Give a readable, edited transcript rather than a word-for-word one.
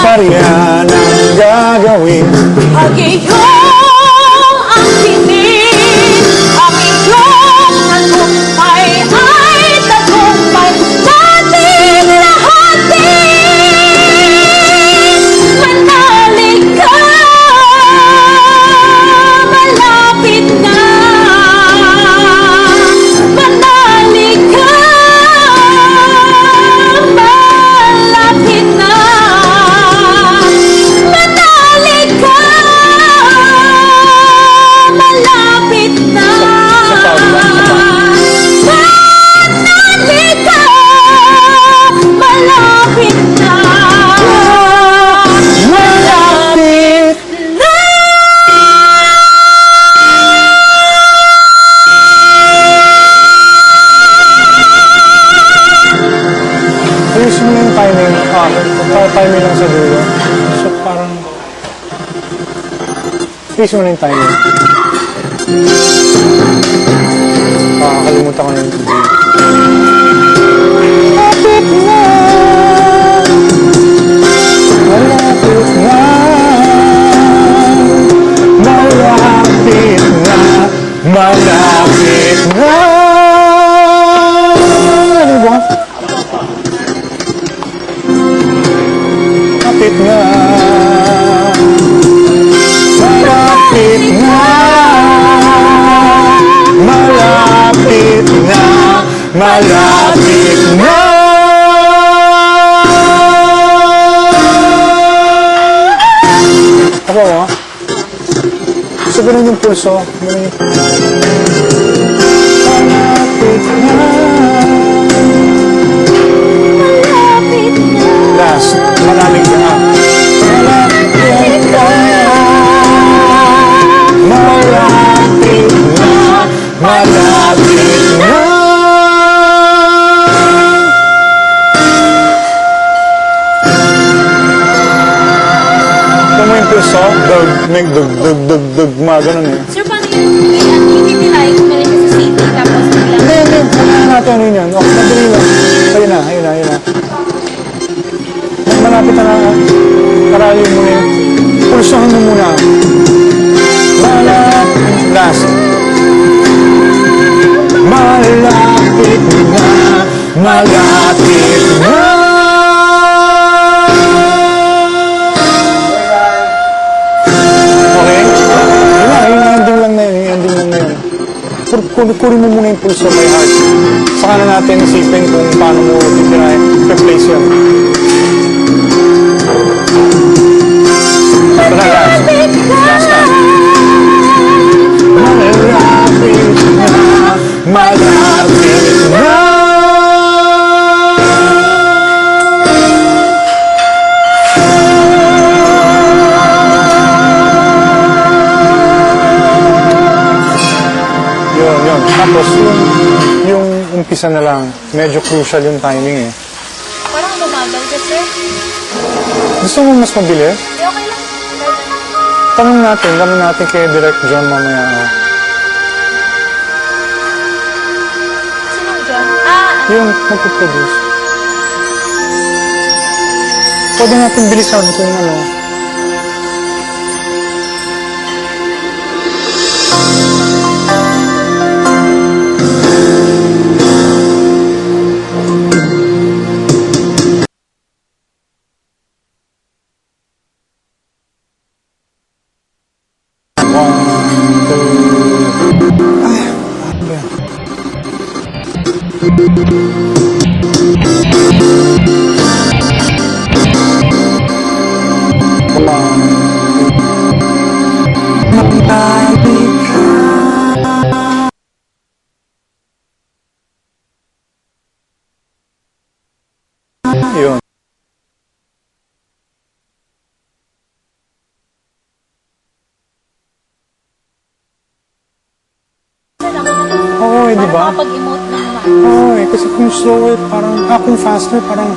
pa riyan ang gagawin. Pag iyong ang tinig, ang iyong tagumpay ay tagumpay natin lahat din. Manalig ka, malapit na. Manalig ka, malapit na. Manalig ka, malapit na. Manalig ka, malapit na. Malapit Na. ayusin mo yung timing. Timing lang sa dulo. So parang ayusin mo na yung timing. Kakalimutan ko na yung malapit na. Malapit na. Malapit na. Malapit na. Ano ba? Malapit na. Malapit na. Malapit na. Malapit na. Ako mo? Gusto ko rin yung pulso. Ganun yung pulso. Malapit na. Malapit na. Last. Maraming na. Malapit na. Malapit na. Malapit na. Ito mo yung pulso? May dug, mga ganun eh. Sir, paano yun? Hindi nila yung kumalit sa city tapos biglang Hindi. Ano natin ano yun yan? Oh, madali lang. Ayun na. Malapit na na. Parali mo na yun. Pulsohan mo muna. Malapit. Last. Malapit na. Malapit na. Okay? Yun na. Yung ending lang na yun. Kunin mo muna yung pulso by heart. Saka na natin isipin kung paano mo replace yun. Ito na last. Last na. Malapit na. Malapit na. Yun. Tapos yung umpisa na lang, medyo crucial yung timing eh. parang bumagal ka, sir. Gusto mo mas mabilis? Hindi, okay lang. Tanong natin kay Direct John mamaya. Sinong John? Yung magpuproduce. Pwede natin bilisan kung ano. Yun. Oo, di ba? Makapag-emote na naman. Oo, kasi kung slow it, parang, kung faster, parang,